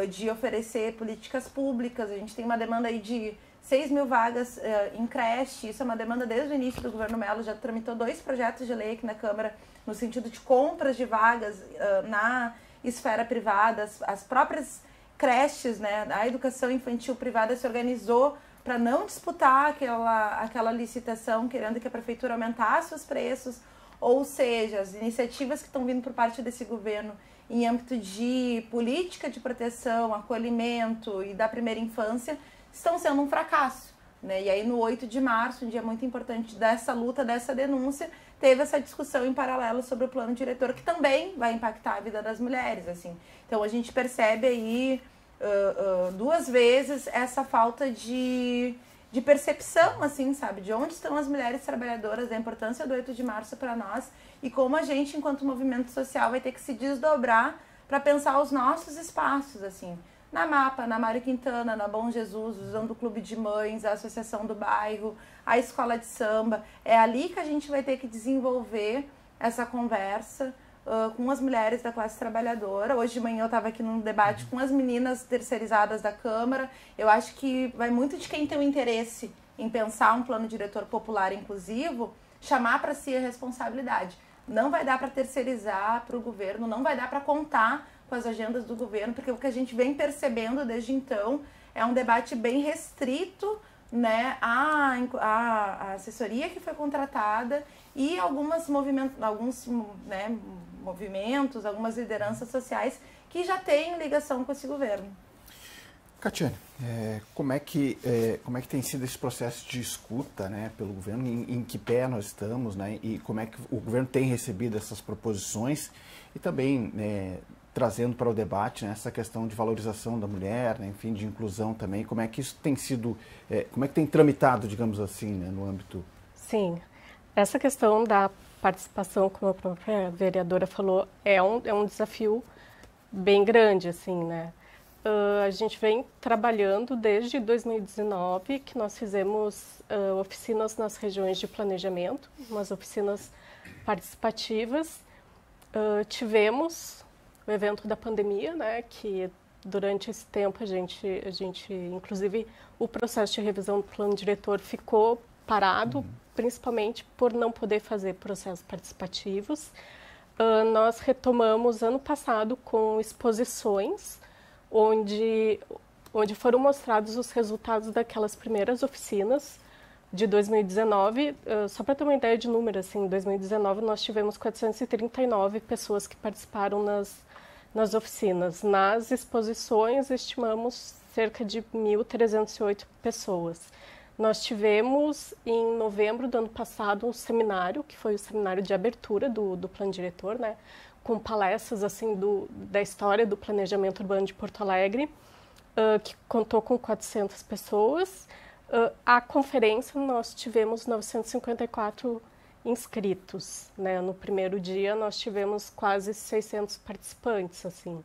de oferecer políticas públicas, a gente tem uma demanda aí de 6 mil vagas em creche, isso é uma demanda desde o início do governo Mello, já tramitou 2 projetos de lei aqui na Câmara no sentido de compras de vagas na esfera privada, as próprias creches, né, a educação infantil privada se organizou para não disputar aquela licitação, querendo que a prefeitura aumentasse os preços, ou seja, as iniciativas que estão vindo por parte desse governo em âmbito de política de proteção, acolhimento e da primeira infância, estão sendo um fracasso, né? E aí no 8 de março, um dia muito importante dessa luta, dessa denúncia, teve essa discussão em paralelo sobre o plano diretor, que também vai impactar a vida das mulheres, assim. Então a gente percebe aí duas vezes essa falta de percepção, assim, sabe, de onde estão as mulheres trabalhadoras, da importância do 8 de março para nós e como a gente, enquanto movimento social, vai ter que se desdobrar para pensar os nossos espaços, assim, na MAPA, na Mário Quintana, na Bom Jesus, usando o Clube de Mães, a Associação do Bairro, a Escola de Samba. É ali que a gente vai ter que desenvolver essa conversa com as mulheres da classe trabalhadora. Hoje de manhã eu estava aqui num debate com as meninas terceirizadas da Câmara. Eu acho que vai muito de quem tem o interesse em pensar um plano diretor popular inclusivo, chamar para si a responsabilidade. Não vai dar para terceirizar para o governo, não vai dar para contar com as agendas do governo, porque o que a gente vem percebendo desde então é um debate bem restrito, né, a assessoria que foi contratada e alguns movimentos, algumas lideranças sociais que já têm ligação com esse governo. Catiane, como é que tem sido esse processo de escuta, né, pelo governo, em que pé nós estamos, né, e como é que o governo tem recebido essas proposições e também trazendo para o debate, né, essa questão de valorização da mulher, né, enfim, de inclusão também, como é que isso tem sido, como é que tem tramitado, digamos assim, né, no âmbito... Sim, essa questão da participação, como a própria vereadora falou, é um desafio bem grande, assim, né. A gente vem trabalhando desde 2019, que nós fizemos oficinas nas regiões de planejamento, umas oficinas participativas. Tivemos o evento da pandemia, né, que durante esse tempo a gente, inclusive, o processo de revisão do plano diretor ficou parado, principalmente por não poder fazer processos participativos. Nós retomamos ano passado com exposições, onde foram mostrados os resultados daquelas primeiras oficinas de 2019. Só para ter uma ideia de número, assim, em 2019 nós tivemos 439 pessoas que participaram nas oficinas. Nas exposições estimamos cerca de 1.308 pessoas. Nós tivemos em novembro do ano passado um seminário, que foi o seminário de abertura do plano diretor, né? Com palestras assim da história do planejamento urbano de Porto Alegre, que contou com 400 pessoas. A conferência nós tivemos 954 inscritos, né? No primeiro dia nós tivemos quase 600 participantes, assim.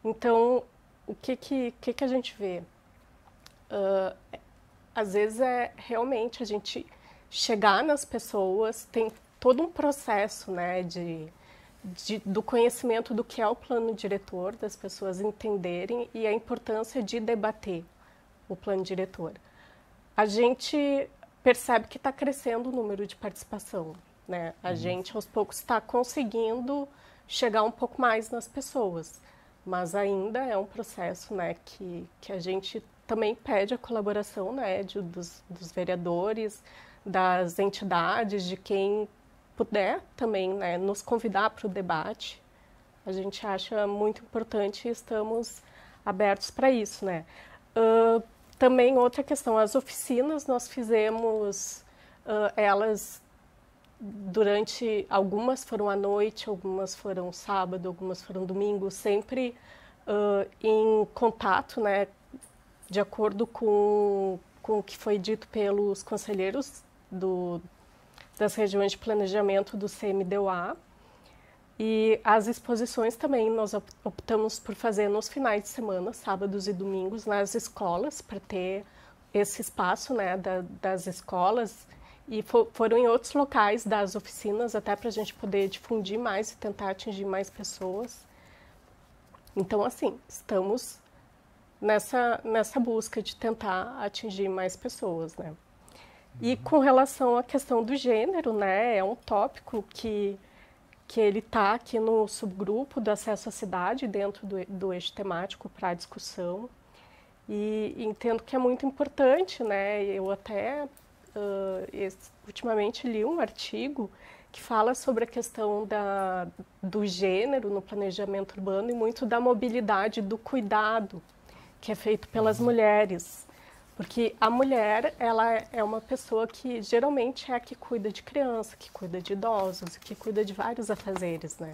Então, o que a gente vê? Às vezes realmente a gente chegar nas pessoas, tem todo um processo, né, do conhecimento do que é o plano diretor, das pessoas entenderem e a importância de debater o plano diretor. A gente percebe que está crescendo o número de participação, né? A gente, aos poucos, está conseguindo chegar um pouco mais nas pessoas, mas ainda é um processo, né, que a gente também pede a colaboração, né, dos vereadores, das entidades, de quem puder também, né, nos convidar para o debate. A gente acha muito importante e estamos abertos para isso, né. Também outra questão, as oficinas nós fizemos, elas algumas foram à noite, algumas foram sábado, algumas foram domingo, sempre em contato, né, de acordo com o que foi dito pelos conselheiros das regiões de planejamento do CMDOA. E as exposições também nós optamos por fazer nos finais de semana, sábados e domingos, nas escolas, para ter esse espaço, né, das escolas. E foram em outros locais das oficinas, até para a gente poder difundir mais e tentar atingir mais pessoas. Então, assim, estamos nessa busca de tentar atingir mais pessoas, né? E com relação à questão do gênero, né, é um tópico que ele está aqui no subgrupo do acesso à cidade, dentro do eixo temático para a discussão. E entendo que é muito importante, né? Eu até ultimamente li um artigo que fala sobre a questão do gênero no planejamento urbano e muito da mobilidade, do cuidado que é feito pelas mulheres. Porque a mulher, ela é uma pessoa que geralmente é a que cuida de criança, que cuida de idosos, que cuida de vários afazeres, né?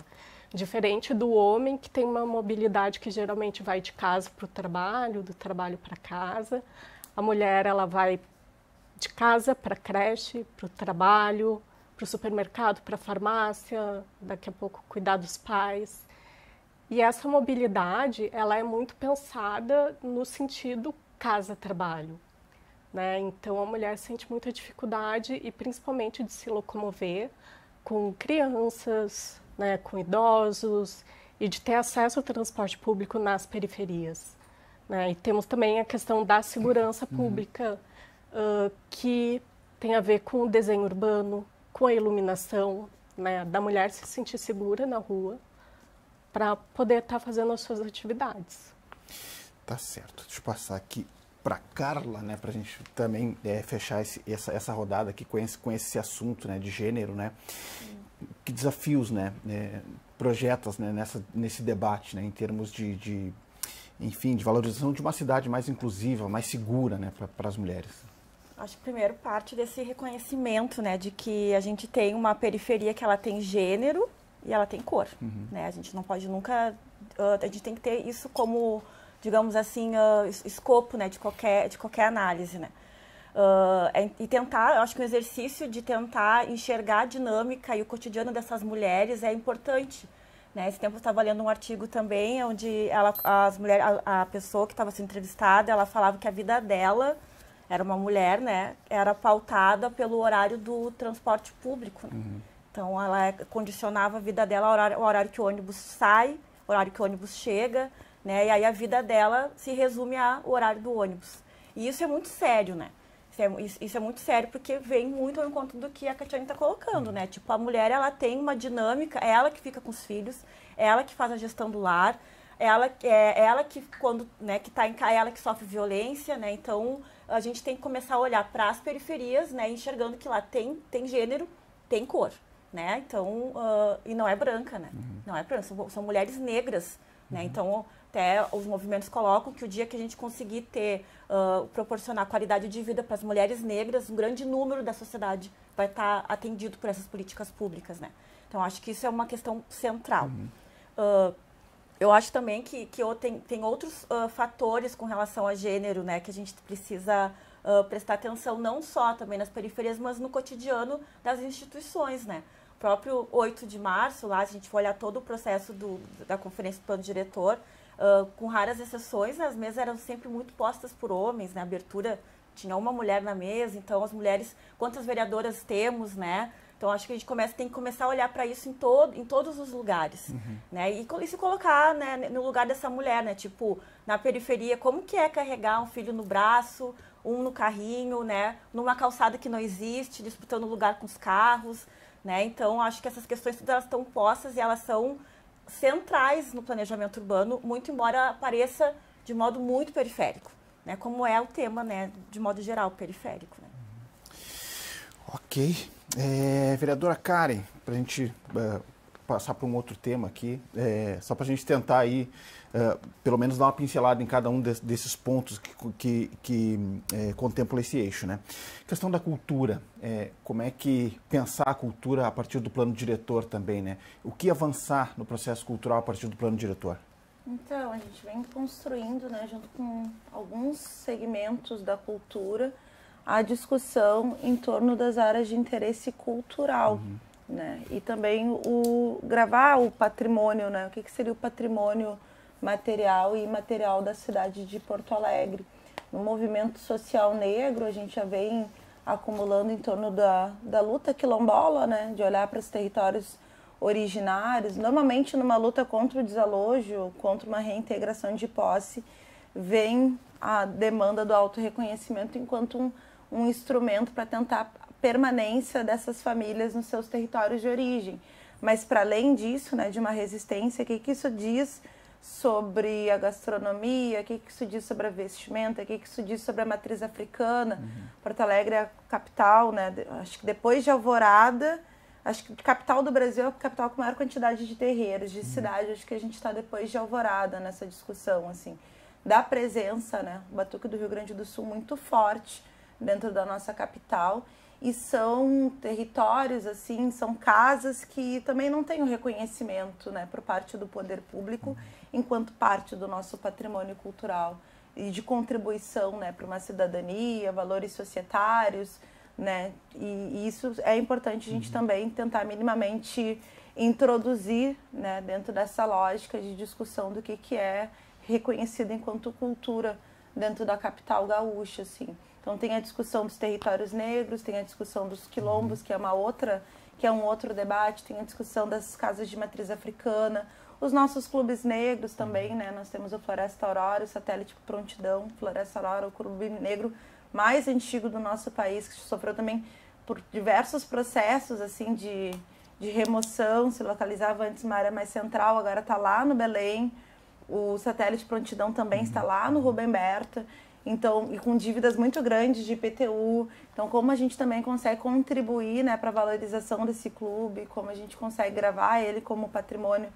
Diferente do homem, que tem uma mobilidade que geralmente vai de casa para o trabalho, do trabalho para casa. A mulher, ela vai de casa para a creche, para o trabalho, para o supermercado, para a farmácia, daqui a pouco cuidar dos pais. E essa mobilidade, ela é muito pensada no sentido casa-trabalho, né? Então, a mulher sente muita dificuldade e principalmente de se locomover com crianças, né, com idosos e de ter acesso ao transporte público nas periferias, né? E temos também a questão da segurança pública, que tem a ver com o desenho urbano, com a iluminação, né, da mulher se sentir segura na rua para poder estar fazendo as suas atividades. Tá certo. Deixa eu passar aqui para Carla, né, para a gente também fechar essa rodada aqui com esse assunto, né, de gênero, né? Que desafios, né, projetas, né, nesse debate, né, em termos enfim, de valorização de uma cidade mais inclusiva, mais segura, né, para as mulheres. Acho que primeiro parte desse reconhecimento, né, de que a gente tem uma periferia que ela tem gênero e ela tem cor, né? A gente não pode nunca, a gente tem que ter isso como, digamos assim, escopo, né, de qualquer análise, né? E tentar, eu acho que o exercício de tentar enxergar a dinâmica e o cotidiano dessas mulheres é importante, né? Esse tempo eu estava lendo um artigo também, onde a pessoa que estava sendo entrevistada, ela falava que a vida dela era uma mulher, né? Era pautada pelo horário do transporte público, né? Então, ela condicionava a vida dela ao horário que o ônibus sai, ao horário que o ônibus chega, né? E aí a vida dela se resume ao horário do ônibus. E isso é muito sério, né? Isso é muito sério porque vem muito ao encontro do que a Catiane está colocando, né? Tipo, a mulher, ela tem uma dinâmica, é ela que fica com os filhos, é ela que faz a gestão do lar, ela que quando, né, que tá em casa, é ela que sofre violência, né? Então, a gente tem que começar a olhar para as periferias, né, enxergando que lá tem gênero, tem cor, né? Então, e não é branca, né? Não é branca, são mulheres negras, né? Então, até os movimentos colocam que o dia que a gente conseguir proporcionar qualidade de vida para as mulheres negras, um grande número da sociedade vai estar atendido por essas políticas públicas, né? Então, acho que isso é uma questão central. Eu acho também que tem outros fatores com relação a gênero, né, que a gente precisa prestar atenção não só também nas periferias, mas no cotidiano das instituições, né? O próprio 8 de março, lá, se a gente for olhar todo o processo da Conferência do Plano Diretor, com raras exceções, as mesas eram sempre muito postas por homens, né? A abertura tinha uma mulher na mesa, então as mulheres, quantas vereadoras temos, né? Então, acho que a gente tem que começar a olhar para isso em todos os lugares, né? E se colocar, né, no lugar dessa mulher, né? Tipo, na periferia, como que é carregar um filho no braço, um no carrinho, né? Numa calçada que não existe, disputando lugar com os carros, né? Então, acho que essas questões todas elas estão postas e elas são centrais no planejamento urbano, muito embora apareça de modo muito periférico, né? Como é o tema, né, de modo geral, periférico, né? Ok. Vereadora Karen, para a gente passar para um outro tema aqui, só para a gente tentar aí, pelo menos dar uma pincelada em cada um desses pontos que contempla esse eixo, né? Questão da cultura, como é que pensar a cultura a partir do plano diretor também, né? O que avançar no processo cultural a partir do plano diretor? Então, a gente vem construindo, né, junto com alguns segmentos da cultura, a discussão em torno das áreas de interesse cultural, né? E também gravar o patrimônio, né? O que seria o patrimônio material e imaterial da cidade de Porto Alegre. No movimento social negro, a gente já vem acumulando em torno da luta quilombola, né? De olhar para os territórios originários. Normalmente, numa luta contra o desalojo, contra uma reintegração de posse, vem a demanda do autorreconhecimento enquanto um instrumento para tentar a permanência dessas famílias nos seus territórios de origem. Mas, para além disso, né, de uma resistência, o que isso diz sobre a gastronomia, o que isso diz sobre a vestimenta, o que isso diz sobre a matriz africana. Porto Alegre é a capital, né? Acho que depois de Alvorada, acho que de capital do Brasil é a capital com maior quantidade de terreiros, de cidade. Acho que a gente está depois de Alvorada nessa discussão, assim, da presença, né? O Batuque do Rio Grande do Sul muito forte dentro da nossa capital. E são territórios, assim, são casas que também não têm o reconhecimento, né, por parte do poder público, enquanto parte do nosso patrimônio cultural e de contribuição, né, para uma cidadania, valores societários, né, e isso é importante a gente também tentar minimamente introduzir, né, dentro dessa lógica de discussão do que é reconhecido enquanto cultura dentro da capital gaúcha, assim. Então tem a discussão dos territórios negros, tem a discussão dos quilombos, que é um outro debate, tem a discussão das casas de matriz africana, os nossos clubes negros também, né? Nós temos o Floresta Aurora, o Satélite Prontidão, Floresta Aurora, o clube negro mais antigo do nosso país, que sofreu também por diversos processos assim de remoção, se localizava antes numa área mais central, agora está lá no Belém. O Satélite Prontidão também está lá no Rubem Berta. Então, e com dívidas muito grandes de IPTU. Então, como a gente também consegue contribuir, né, para a valorização desse clube, como a gente consegue gravar ele como patrimônio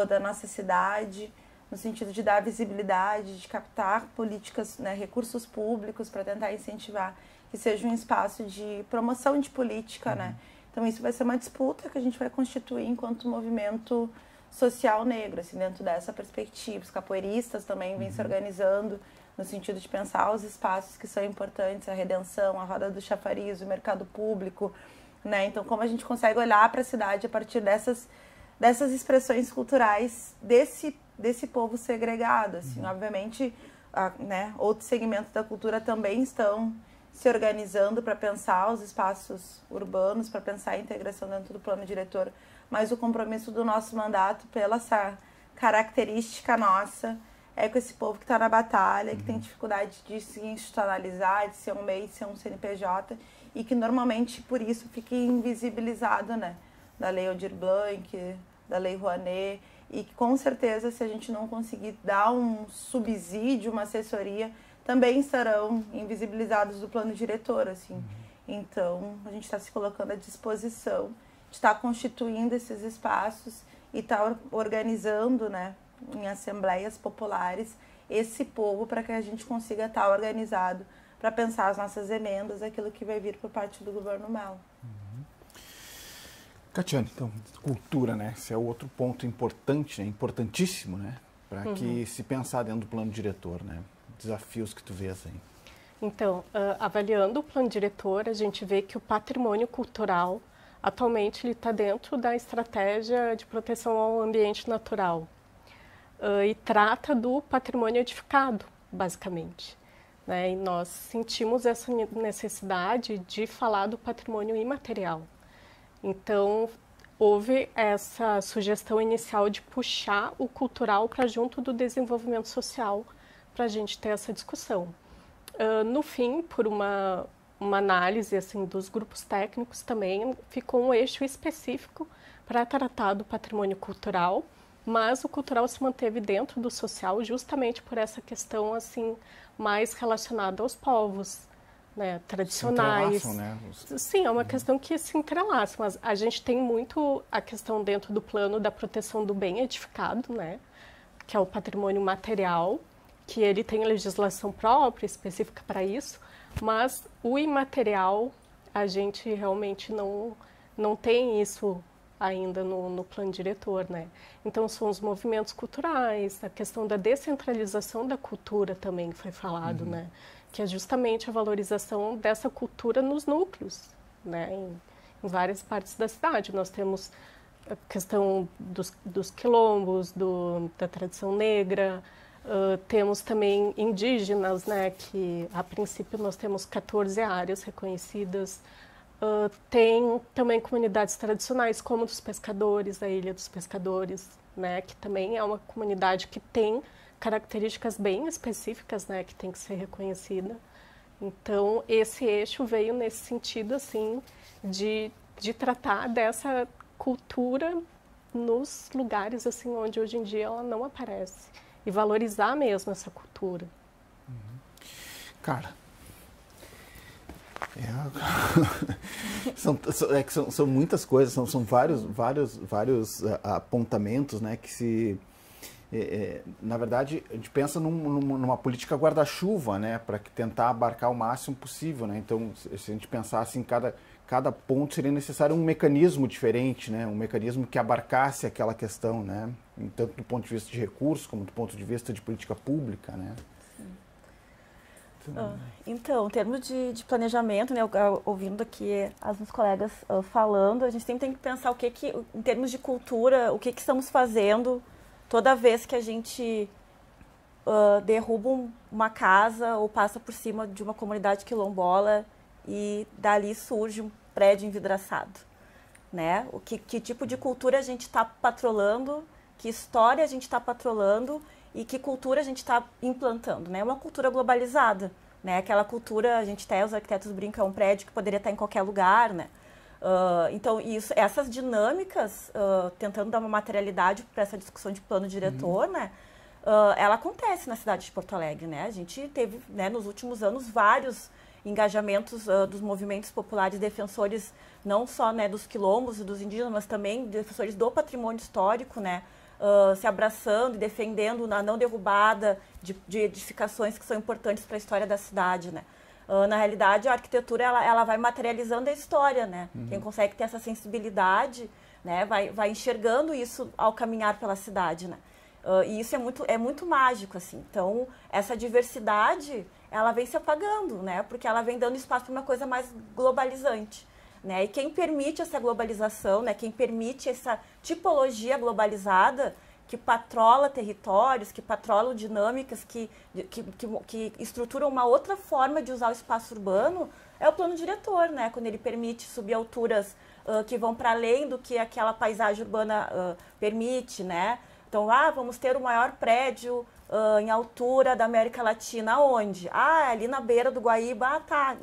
da nossa cidade, no sentido de dar visibilidade, de captar políticas, né, recursos públicos para tentar incentivar que seja um espaço de promoção de política, né? Então, isso vai ser uma disputa que a gente vai constituir enquanto movimento social negro, assim, dentro dessa perspectiva. Os capoeiristas também vêm se organizando no sentido de pensar os espaços que são importantes, a redenção, a roda do chafariz, o mercado público, né? Então, como a gente consegue olhar para a cidade a partir dessas expressões culturais desse povo segregado, assim. Obviamente, né, outros segmentos da cultura também estão se organizando para pensar os espaços urbanos, para pensar a integração dentro do plano diretor, mas o compromisso do nosso mandato pela essa característica nossa é com esse povo que está na batalha, que tem dificuldade de se institucionalizar, de ser um MEI, de ser um CNPJ, e que normalmente por isso fica invisibilizado, né? Da Lei Aldir Blanc, da Lei Rouanet, e que com certeza se a gente não conseguir dar um subsídio, uma assessoria, também estarão invisibilizados do plano diretor, assim. Então, a gente está se colocando à disposição de estar constituindo esses espaços e estar organizando, né, em assembleias populares, esse povo para que a gente consiga estar organizado para pensar as nossas emendas, aquilo que vai vir por parte do governo Melo. Catiane, então, cultura, né? Esse é o outro ponto importante, né? Importantíssimo, né? Para que se pensar dentro do plano diretor, né? Desafios que tu vês aí. Então, avaliando o plano diretor, a gente vê que o patrimônio cultural, atualmente, ele está dentro da estratégia de proteção ao ambiente natural. E trata do patrimônio edificado, basicamente, né? E nós sentimos essa necessidade de falar do patrimônio imaterial. Então, houve essa sugestão inicial de puxar o cultural para junto do desenvolvimento social, para a gente ter essa discussão. No fim, por uma análise assim, dos grupos técnicos também, ficou um eixo específico para tratar do patrimônio cultural, mas o cultural se manteve dentro do social justamente por essa questão assim mais relacionada aos povos, né, tradicionais. Se entrelaçam, né? Sim, é uma questão que se entrelaça, mas a gente tem muito a questão dentro do plano da proteção do bem edificado, né, que é o patrimônio material, que ele tem legislação própria, específica para isso, mas o imaterial, a gente realmente não tem isso ainda no plano diretor, né? Então, são os movimentos culturais, a questão da descentralização da cultura também foi falado, né? Que é justamente a valorização dessa cultura nos núcleos, né? Em várias partes da cidade. Nós temos a questão dos quilombos, da tradição negra, temos também indígenas, né? Que, a princípio, nós temos 14 áreas reconhecidas. Tem também comunidades tradicionais, como dos pescadores, a Ilha dos Pescadores, né, que também é uma comunidade que tem características bem específicas, né, que tem que ser reconhecida. Então, esse eixo veio nesse sentido, assim, de tratar dessa cultura nos lugares assim onde hoje em dia ela não aparece e valorizar mesmo essa cultura. Cara, são muitas coisas, são vários apontamentos, né, que se... na verdade, a gente pensa numa política guarda-chuva, né, para tentar abarcar o máximo possível, né? Então, se a gente pensasse em cada ponto, seria necessário um mecanismo diferente, né, um mecanismo que abarcasse aquela questão, né, tanto do ponto de vista de recursos, como do ponto de vista de política pública, né? Então, em termos de planejamento, né, ouvindo aqui as meus colegas falando, a gente sempre tem que pensar em termos de cultura, o que estamos fazendo toda vez que a gente derruba uma casa ou passa por cima de uma comunidade quilombola e dali surge um prédio envidraçado, né? Que tipo de cultura a gente está patrolando, que história a gente está patrolando e que cultura a gente está implantando, né? Uma cultura globalizada, né? Aquela cultura, os arquitetos brincam, é um prédio que poderia estar em qualquer lugar, né? Então, essas dinâmicas, tentando dar uma materialidade para essa discussão de plano diretor, né? Ela acontece na cidade de Porto Alegre, né? A gente teve, né, nos últimos anos, vários engajamentos dos movimentos populares defensores, não só, né, dos quilombos e dos indígenas, mas também defensores do patrimônio histórico, né? Se abraçando e defendendo a não derrubada de edificações que são importantes para a história da cidade, né? Na realidade, a arquitetura ela vai materializando a história, né? Quem consegue ter essa sensibilidade, né, vai enxergando isso ao caminhar pela cidade, né? E isso é muito mágico, assim. Então, essa diversidade, ela vem se apagando, né? Porque ela vem dando espaço para uma coisa mais globalizante, né? E quem permite essa globalização, né, quem permite essa tipologia globalizada que patrola territórios, que patrola dinâmicas, que estruturam uma outra forma de usar o espaço urbano, é o plano diretor, né? Quando ele permite subir alturas que vão para além do que aquela paisagem urbana permite, né? Então, vamos ter o maior prédio em altura da América Latina, onde? Ali na beira do Guaíba, tá.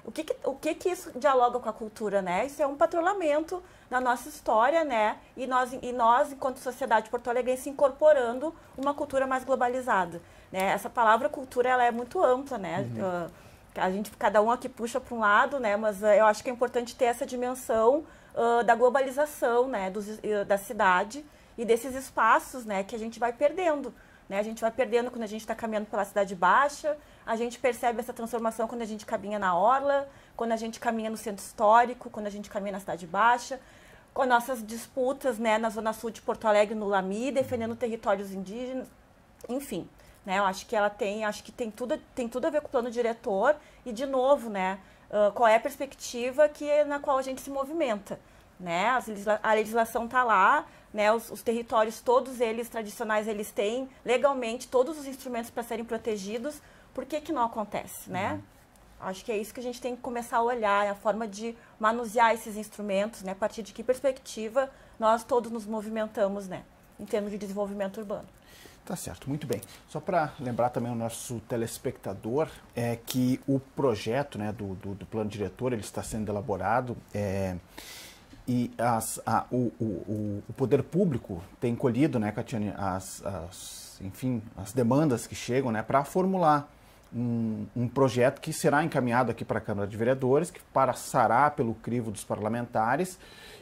O que isso dialoga com a cultura, né? Isso é um patrulhamento da nossa história, né? E nós, enquanto sociedade porto-alegrense, incorporando uma cultura mais globalizada, né? Essa palavra cultura, ela é muito ampla, né? Cada um aqui puxa para um lado, né? Mas eu acho que é importante ter essa dimensão da globalização, né? Da cidade e desses espaços, né? Que a gente vai perdendo, né? A gente vai perdendo quando a gente está caminhando pela Cidade Baixa, a gente percebe essa transformação quando a gente caminha na Orla, quando a gente caminha no Centro Histórico, quando a gente caminha na Cidade Baixa, com nossas disputas, né, na Zona Sul de Porto Alegre, no Lami, defendendo territórios indígenas, enfim, né? Eu acho que tem tudo a ver com o plano diretor e, de novo, né, qual é a perspectiva na qual a gente se movimenta, né? A legislação está lá, né? Os territórios, todos eles tradicionais, eles têm legalmente todos os instrumentos para serem protegidos. Por que não acontece, né? Acho que é isso que a gente tem que começar a olhar, a forma de manusear esses instrumentos, né? A partir de que perspectiva nós todos nos movimentamos, né? Em termos de desenvolvimento urbano. Tá certo, muito bem. Só para lembrar também o nosso telespectador que o projeto, né, do plano diretor, ele está sendo elaborado e o poder público tem colhido, né, Catiane, enfim, as demandas que chegam, né, para formular um projeto que será encaminhado aqui para a Câmara de Vereadores, que passará pelo crivo dos parlamentares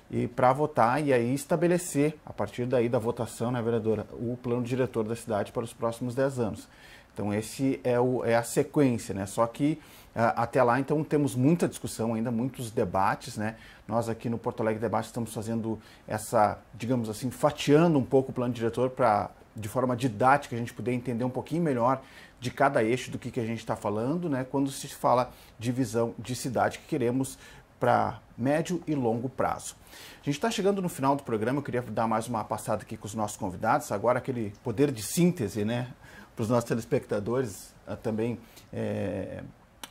e para votar e aí estabelecer, a partir daí da votação, né, vereadora, o plano diretor da cidade para os próximos 10 anos. Então, esse é a sequência, né? Só que até lá, então, temos muita discussão ainda, muitos debates, né? Nós aqui no Porto Alegre Debate estamos fazendo digamos assim, fatiando um pouco o plano diretor para, de forma didática, a gente poder entender um pouquinho melhor de cada eixo do que a gente está falando, né? Quando se fala de visão de cidade que queremos para médio e longo prazo. A gente está chegando no final do programa, eu queria dar mais uma passada aqui com os nossos convidados, agora aquele poder de síntese, né? Para os nossos telespectadores também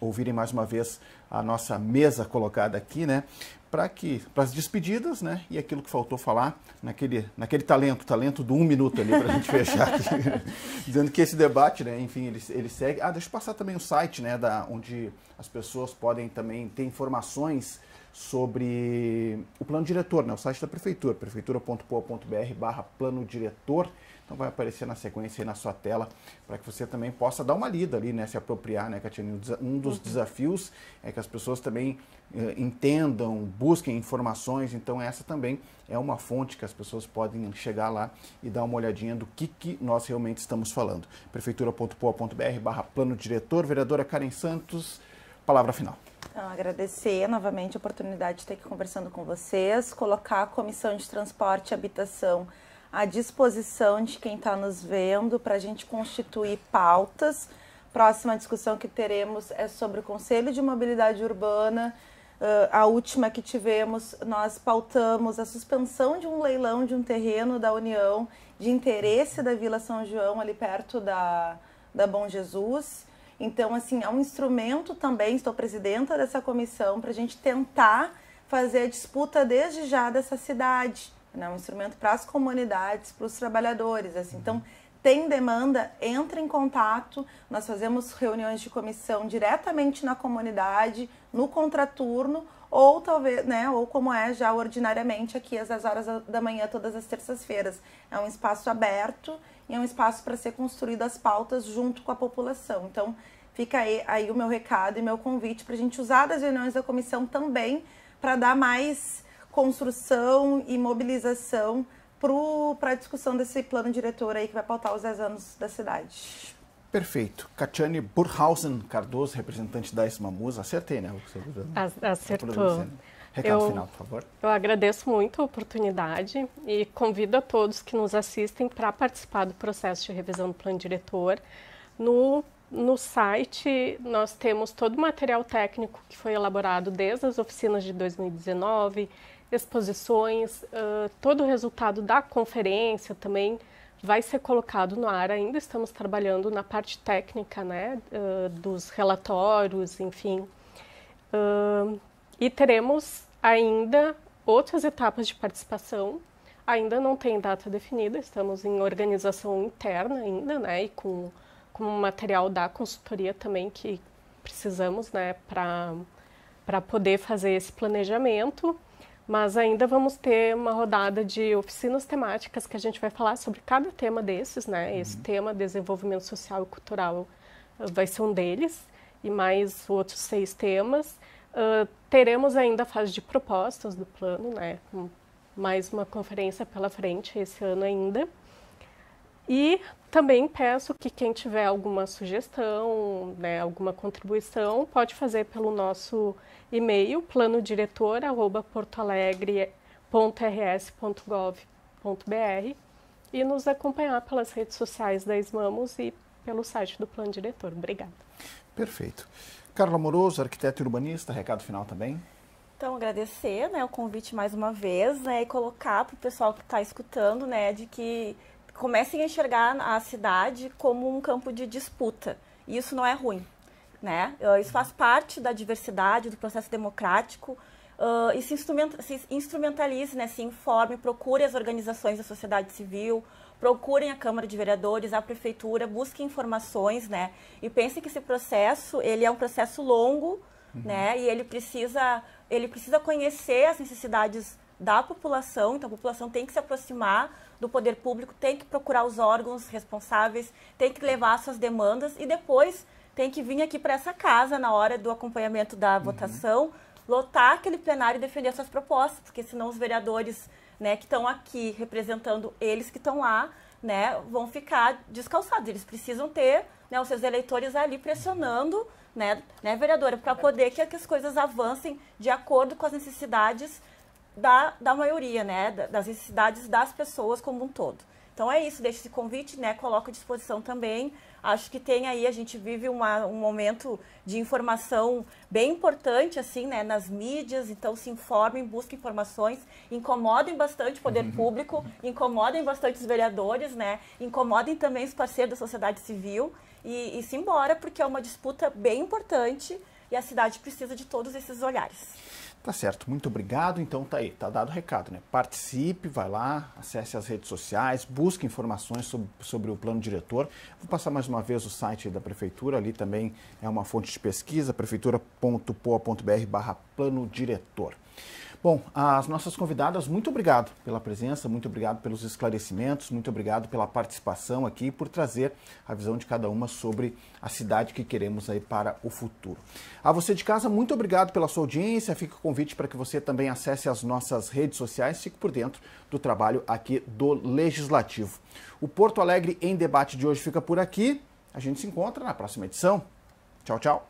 ouvirem mais uma vez a nossa mesa colocada aqui, né? Para as despedidas, né? E aquilo que faltou falar, naquele talento do 1 minuto ali, para a gente fechar aqui, dizendo que esse debate, né? Enfim, ele segue. Deixa eu passar também o site, né? Onde as pessoas podem também ter informações sobre o plano diretor, né? O site da prefeitura, prefeitura.poa.br/plano diretor. Então vai aparecer na sequência aí na sua tela para que você também possa dar uma lida ali, né? Se apropriar, né, Catiane? Um dos desafios é que as pessoas também entendam, busquem informações. Então essa também é uma fonte que as pessoas podem chegar lá e dar uma olhadinha do que nós realmente estamos falando. prefeitura.poa.br/plano diretor. Vereadora Karen Santos, palavra final. Então, agradecer novamente a oportunidade de estar aqui conversando com vocês, colocar a Comissão de Transporte e Habitação à disposição de quem está nos vendo para a gente constituir pautas. Próxima discussão que teremos é sobre o Conselho de Mobilidade Urbana. A última que tivemos, nós pautamos a suspensão de um leilão de um terreno da União de interesse da Vila São João, ali perto da Bom Jesus. Então, assim, é um instrumento também, estou presidenta dessa comissão, para a gente tentar fazer a disputa desde já dessa cidade. É um instrumento para as comunidades, para os trabalhadores. Assim. Então, tem demanda, entre em contato. Nós fazemos reuniões de comissão diretamente na comunidade, no contraturno, ou talvez, né, ou como é já ordinariamente aqui às 10 horas da manhã, todas as terças-feiras. É um espaço aberto e é um espaço para ser construído as pautas junto com a população. Então, fica aí o meu recado e meu convite para a gente usar das reuniões da comissão também para dar mais construção e mobilização para a discussão desse plano diretor aí que vai pautar os 10 anos da cidade. Perfeito. Catiane Burghausen Cardoso, representante da Esmamus. Acertei, né? Acertou. Recado final, por favor. Eu agradeço muito a oportunidade e convido a todos que nos assistem para participar do processo de revisão do plano diretor. No site, nós temos todo o material técnico que foi elaborado desde as oficinas de 2019, exposições, todo o resultado da conferência também vai ser colocado no ar. Ainda estamos trabalhando na parte técnica, né, dos relatórios, enfim. E teremos ainda outras etapas de participação. Ainda não tem data definida, estamos em organização interna ainda, né, e com material da consultoria também que precisamos, né, para poder fazer esse planejamento. Mas ainda vamos ter uma rodada de oficinas temáticas que a gente vai falar sobre cada tema desses, né? Esse tema, desenvolvimento social e cultural, vai ser um deles, e mais outros 6 temas. Teremos ainda a fase de propostas do plano, né? Mais uma conferência pela frente esse ano ainda. E também peço que quem tiver alguma sugestão, né, alguma contribuição, pode fazer pelo nosso e-mail, planodiretor@portoalegre.rs.gov.br e nos acompanhar pelas redes sociais da Esmamus e pelo site do Plano Diretor. Obrigada. Perfeito. Carla Moroso, arquiteta e urbanista, recado final também. Então, agradecer, né, o convite mais uma vez, né, e colocar para o pessoal que está escutando, né, de que comecem a enxergar a cidade como um campo de disputa. E isso não é ruim, né? Isso faz parte da diversidade, do processo democrático, e se instrumentalize, né? Se informe, procure as organizações da sociedade civil, procurem a Câmara de Vereadores, a Prefeitura, busquem informações, né? E pensem que esse processo, ele é um processo longo, né? E ele precisa conhecer as necessidades da população, então a população tem que se aproximar do poder público, tem que procurar os órgãos responsáveis, tem que levar suas demandas e depois tem que vir aqui para essa casa na hora do acompanhamento da votação, lotar aquele plenário e defender suas propostas, porque senão os vereadores, né, que estão aqui representando eles que estão lá, né, vão ficar descalçados. Eles precisam ter, né, os seus eleitores ali pressionando, né vereadora, para poder que as coisas avancem de acordo com as necessidades da maioria, né, das necessidades das pessoas como um todo. Então é isso, deixo esse convite, né, coloco à disposição também. Acho que tem aí, a gente vive um momento de informação bem importante, assim, né, nas mídias, então se informem, busquem informações, incomodem bastante o poder público, incomodem bastante os vereadores, né, incomodem também os parceiros da sociedade civil e se embora, porque é uma disputa bem importante e a cidade precisa de todos esses olhares. Tá certo, muito obrigado. Então tá aí, tá dado o recado, né? Participe, vai lá, acesse as redes sociais, busque informações sobre o plano diretor. Vou passar mais uma vez o site da Prefeitura, ali também é uma fonte de pesquisa, prefeitura.poa.br/plano diretor. Bom, as nossas convidadas, muito obrigado pela presença, muito obrigado pelos esclarecimentos, muito obrigado pela participação aqui e por trazer a visão de cada uma sobre a cidade que queremos aí para o futuro. A você de casa, muito obrigado pela sua audiência, fica o convite para que você também acesse as nossas redes sociais, fique por dentro do trabalho aqui do Legislativo. O Porto Alegre em Debate de hoje fica por aqui, a gente se encontra na próxima edição. Tchau, tchau.